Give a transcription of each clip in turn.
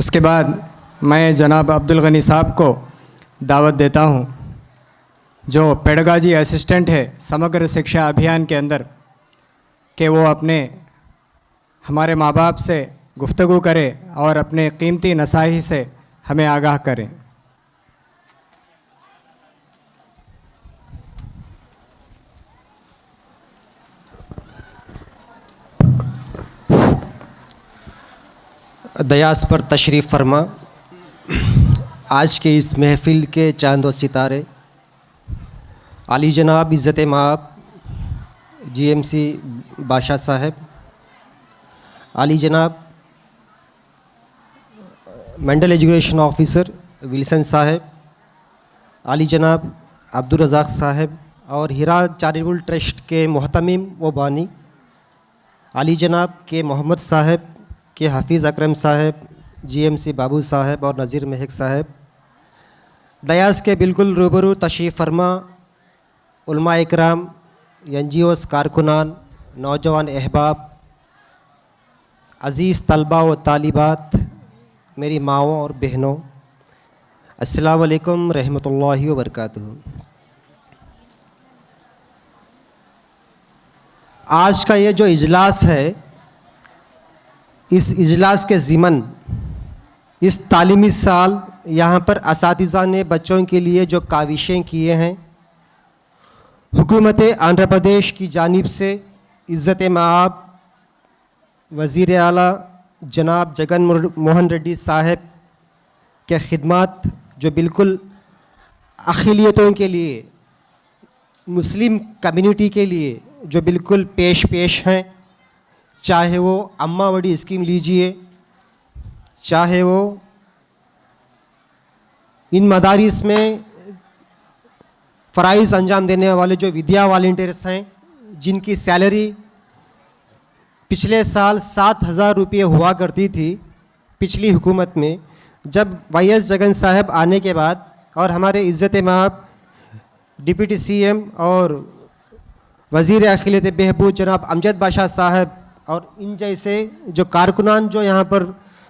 उसके बाद मैं जनाब अब्दुल गनी साहब को दावत देता हूँ, जो पेडागॉजी असिस्टेंट है समग्र शिक्षा अभियान के अंदर, कि वो अपने हमारे माँ बाप से गुफ्तगू करें और अपने कीमती नसाही से हमें आगाह करें। दयास पर तशरीफ़ फरमा। आज के इस महफ़िल के चांद व सितारे आली जनाब इज़्ज़त माब जीएमसी बादशाह साहब, आली जनाब मेंटल एजुकेशन ऑफिसर विल्सन साहब, आली जनाब अब्दुल रज़ाक साहब और हिरा चैरिटेबल ट्रस्ट के मोहतमीम व बानी, आली जनाब के मोहम्मद साहब, के हाफिज़ अकरम साहब, जीएमसी बाबू साहब और नज़ीर महक साहब, दयास के बिल्कुल रूबरू तशरीफ़ फरमा उलमा इकराम, एनजीओस कारकुनान, नौजवान अहबाब, अज़ीज़ तलबा व तालिबात, मेरी माओं और बहनों, अस्सलाम वालेकुम रहमतुल्लाहि व बरकातुहू। आज का ये जो इजलास है, इस इजलास के ज़िमन इस तालीमी साल यहाँ पर असातिज़ा ने बच्चों के लिए जो काविशें किए हैं, हुकूमत आंध्र प्रदेश की जानिब से इज़्ज़त माब वज़ीर आला जनाब जगन मोहन रेड्डी साहब के खिदमात जो बिल्कुल अक़लियतों के लिए, मुस्लिम कम्युनिटी के लिए जो बिल्कुल पेश हैं, चाहे वो अम्मा बड़ी स्कीम लीजिए, चाहे वो इन मदारिस में फ़राइज़ अंजाम देने वाले जो विद्या वॉलंटियर्स हैं, जिनकी सैलरी पिछले साल 7,000 रुपये हुआ करती थी पिछली हुकूमत में, जब वाई.एस. जगन साहब आने के बाद और हमारे इज़्ज़त माब डिप्टी सीएम और वज़ीर अक़लियत बहबूद जनाब अमजद बादशाह साहब और इन जैसे जो कारकुनान जो यहाँ पर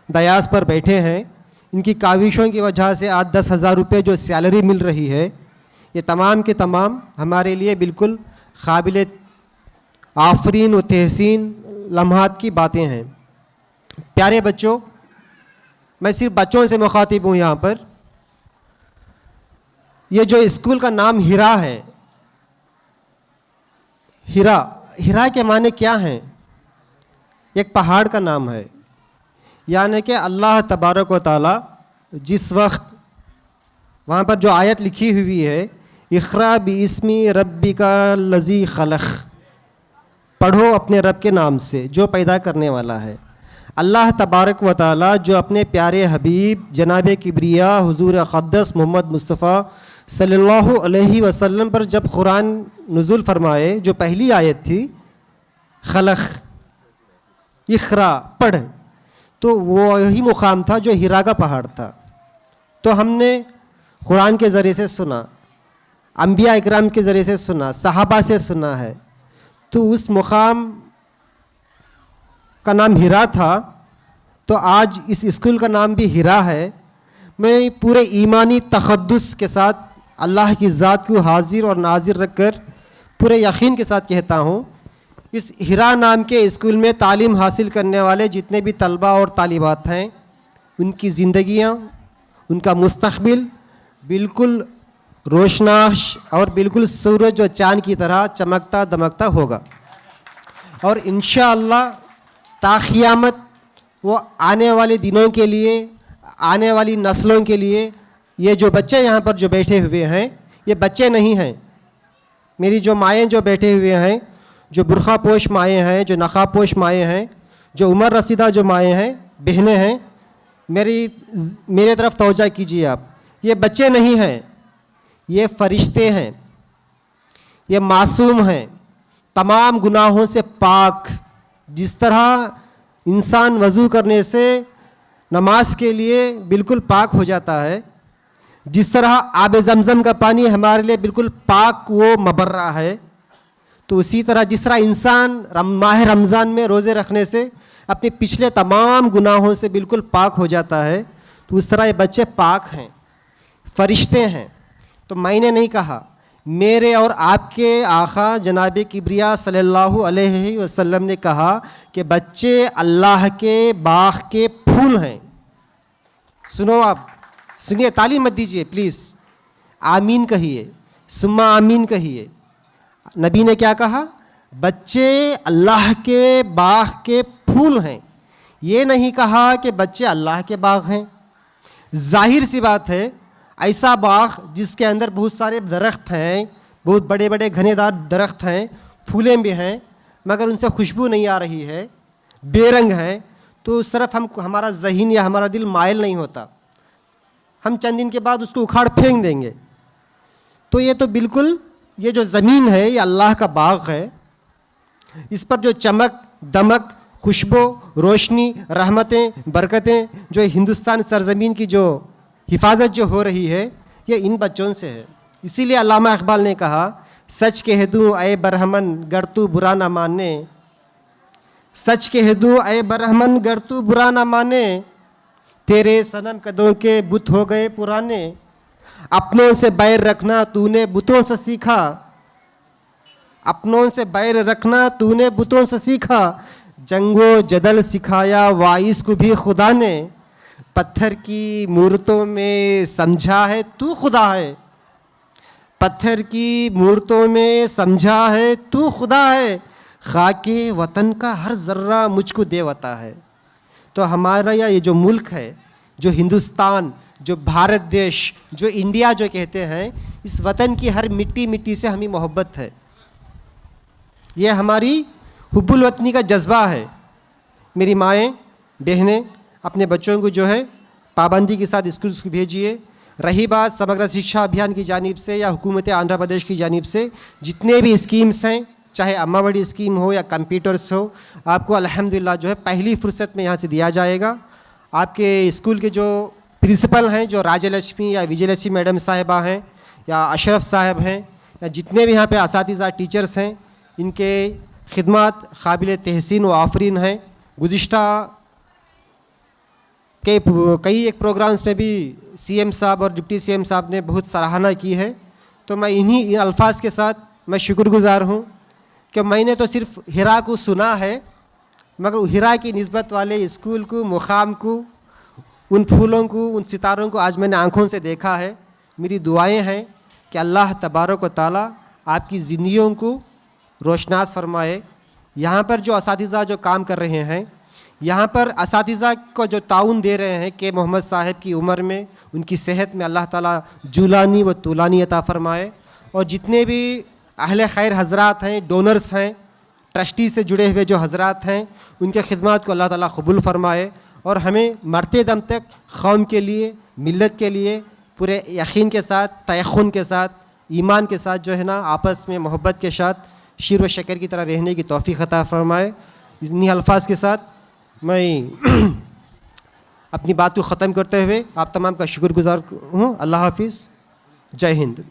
दयास पर बैठे हैं, इनकी काविशों की वजह से आज 10,000 रुपये जो सैलरी मिल रही है, ये तमाम के तमाम हमारे लिए बिल्कुल काबिल आफरीन व तहसीन लम्हात की बातें हैं। प्यारे बच्चों, मैं सिर्फ बच्चों से मुखातिब हूँ यहाँ पर। ये जो स्कूल का नाम हिरा है, हिरा के माने क्या हैं? एक पहाड़ का नाम है, यानी कि अल्लाह तबारक व ताला जिस वक्त वहाँ पर जो आयत लिखी हुई है, इक़रा बिस्मी रब्बिका लज़ी खलक़, पढ़ो अपने रब के नाम से जो पैदा करने वाला है। अल्लाह तबारक व ताला जो अपने प्यारे हबीब जनाब किब्रिया हुज़ूर अक़द्दस मोहम्मद मुस्तफ़ा सल्लल्लाहु अलैहि वसल्लम पर जब कुरान नुज़ूल फरमाए, जो पहली आयत थी खलक़, इक़रा पढ़, तो वो वही मुकाम था जो हिरा का पहाड़ था। तो हमने कुरान के ज़रिए से सुना, अंबिया इकराम के ज़रिए से सुना, सहाबा से सुना है, तो उस मुकाम का नाम हिरा था, तो आज इस स्कूल का नाम भी हिरा है। मैं पूरे ईमानी तक़द्दुस के साथ अल्लाह की ज़ात को हाजिर और नाजिर रख कर पूरे यकीन के साथ कहता हूँ, इस हिरा नाम के स्कूल में तालीम हासिल करने वाले जितने भी तलबा और तालिबात हैं, उनकी ज़िंदगियाँ, उनका मुस्तक़बिल बिल्कुल रोशनाश और बिल्कुल सूरज और चाँद की तरह चमकता दमकता होगा। और इंशाअल्लाह ताक़ियामत वो आने वाले दिनों के लिए, आने वाली नस्लों के लिए, ये जो बच्चे यहाँ पर जो बैठे हुए हैं, ये बच्चे नहीं हैं। मेरी जो माएँ जो बैठे हुए हैं, जो बुरखा पोश माएँ हैं, जो नक़ाब पोश माएँ हैं, जो उमर रसीदा जो माएँ हैं, बहनें हैं, मेरे तरफ तवज्जो कीजिए आप। ये बच्चे नहीं हैं, ये फ़रिश्ते हैं, ये मासूम हैं, तमाम गुनाहों से पाक। जिस तरह इंसान वज़ू करने से नमाज के लिए बिल्कुल पाक हो जाता है, जिस तरह आब ज़मज़म का पानी हमारे लिए बिल्कुल पाक वो मबर्रा है, तो उसी तरह जिस तरह इंसान माह रमज़ान में रोज़े रखने से अपने पिछले तमाम गुनाहों से बिल्कुल पाक हो जाता है, तो उस तरह ये बच्चे पाक हैं, फरिश्ते हैं। तो मैंने नहीं कहा, मेरे और आपके आका जनाब किब्रिया सल्लल्लाहु अलैहि वसल्लम ने कहा कि बच्चे अल्लाह के बाग के फूल हैं। सुनो, आप सुनिए, तालीम मत दीजिए प्लीज़, आमीन कहिए, सुम्मा आमीन कहिए। नबी ने क्या कहा? बच्चे अल्लाह के बाग के फूल हैं। ये नहीं कहा कि बच्चे अल्लाह के बाग हैं। जाहिर सी बात है, ऐसा बाग जिसके अंदर बहुत सारे दरख्त हैं, बहुत बड़े बड़े घनेदार दरख्त हैं, फूलें भी हैं, मगर उनसे खुशबू नहीं आ रही है, बेरंग हैं, तो उस तरफ हमारा ज़हीन या हमारा दिल मायल नहीं होता। हम चंद दिन के बाद उसको उखाड़ फेंक देंगे। तो ये तो बिल्कुल, ये जो ज़मीन है ये अल्लाह का बाग है। इस पर जो चमक दमक, खुशबू, रोशनी, रहमतें, बरकतें, जो हिंदुस्तान सरज़मीन की जो हिफाजत जो हो रही है, ये इन बच्चों से है। इसीलिए अल्लामा इक़बाल ने कहा, सच कह दूँ ऐ बरहमन गर तू बुरा ना माने, सच कह दूँ ऐ बरहमन गर तू बुरा ना माने, तेरे सनम कदों के बुत हो गए पुराने, अपनों से बैर रखना तूने बुतों से सीखा, अपनों से बैर रखना तूने बुतों से सीखा, जंगो जदल सिखाया वाइस को भी खुदा ने, पत्थर की मूर्तों में समझा है तू खुदा है, पत्थर की मूर्तों में समझा है तू खुदा है, खाके वतन का हर ज़र्रा मुझको देवता है। तो हमारा ये जो मुल्क है, जो हिंदुस्तान, जो भारत देश, जो इंडिया जो कहते हैं, इस वतन की हर मिट्टी मिट्टी से हमें मोहब्बत है। ये हमारी हुब्बुल वतनी का जज्बा है। मेरी माएँ बहनें अपने बच्चों को जो है पाबंदी के साथ स्कूल भेजिए। रही बात समग्र शिक्षा अभियान की जानिब से या हुकूमत आंध्र प्रदेश की जानिब से जितने भी स्कीम्स हैं, चाहे अम्मा बड़ी स्कीम हो या कंप्यूटर्स हो, आपको अल्हम्दुलिल्लाह जो है पहली फुर्सत में यहाँ से दिया जाएगा। आपके स्कूल के जो प्रिंसिपल हैं, जो राजलक्ष्मी या विजयलक्ष्मी मैडम साहिबा हैं या अशरफ साहब हैं या जितने भी यहाँ पे असातिज़ा टीचर्स हैं, इनके खिदमत काबिल तहसीन व आफरीन हैं। गुज़िश्ता के कई एक प्रोग्राम्स में भी सीएम साहब और डिप्टी सीएम साहब ने बहुत सराहना की है। तो मैं इन्हीं अल्फाज के साथ मैं शुक्रगुज़ार हूँ कि मैंने तो सिर्फ हिरा को सुना है, मगर हिरा की निस्बत वाले स्कूल को, मुकाम को, उन फूलों को, उन सितारों को आज मैंने आँखों से देखा है। मेरी दुआएं हैं कि अल्लाह तबारक व तआला आपकी ज़िंदगियों को रोशनास फरमाए। यहाँ पर जो असातिज़ा जो काम कर रहे हैं, यहाँ पर असातिज़ा को जो ताउन दे रहे हैं कि मोहम्मद साहब की उम्र में, उनकी सेहत में अल्लाह ताला जुलानी व तुलानी अता फ़रमाए। और जितने भी अहले खैर हज़रात हैं, डोनर्स हैं, ट्रस्टी से जुड़े हुए जो हज़रात हैं, उनके खिदमत को अल्लाह ताला कबूल फ़रमाए और हमें मरते दम तक कौम के लिए, मिल्लत के लिए पूरे यकीन के साथ, तयक़ुन के साथ, ईमान के साथ जो है ना, आपस में मोहब्बत के साथ शीर व शक्कर की तरह रहने की तौफ़ीक़ अता फ़रमाए। इन्हीं अल्फाज के साथ मैं अपनी बात को ख़त्म करते हुए आप तमाम का शुक्रगुज़ार हूँ। अल्लाह हाफ़िज़। जय हिंद।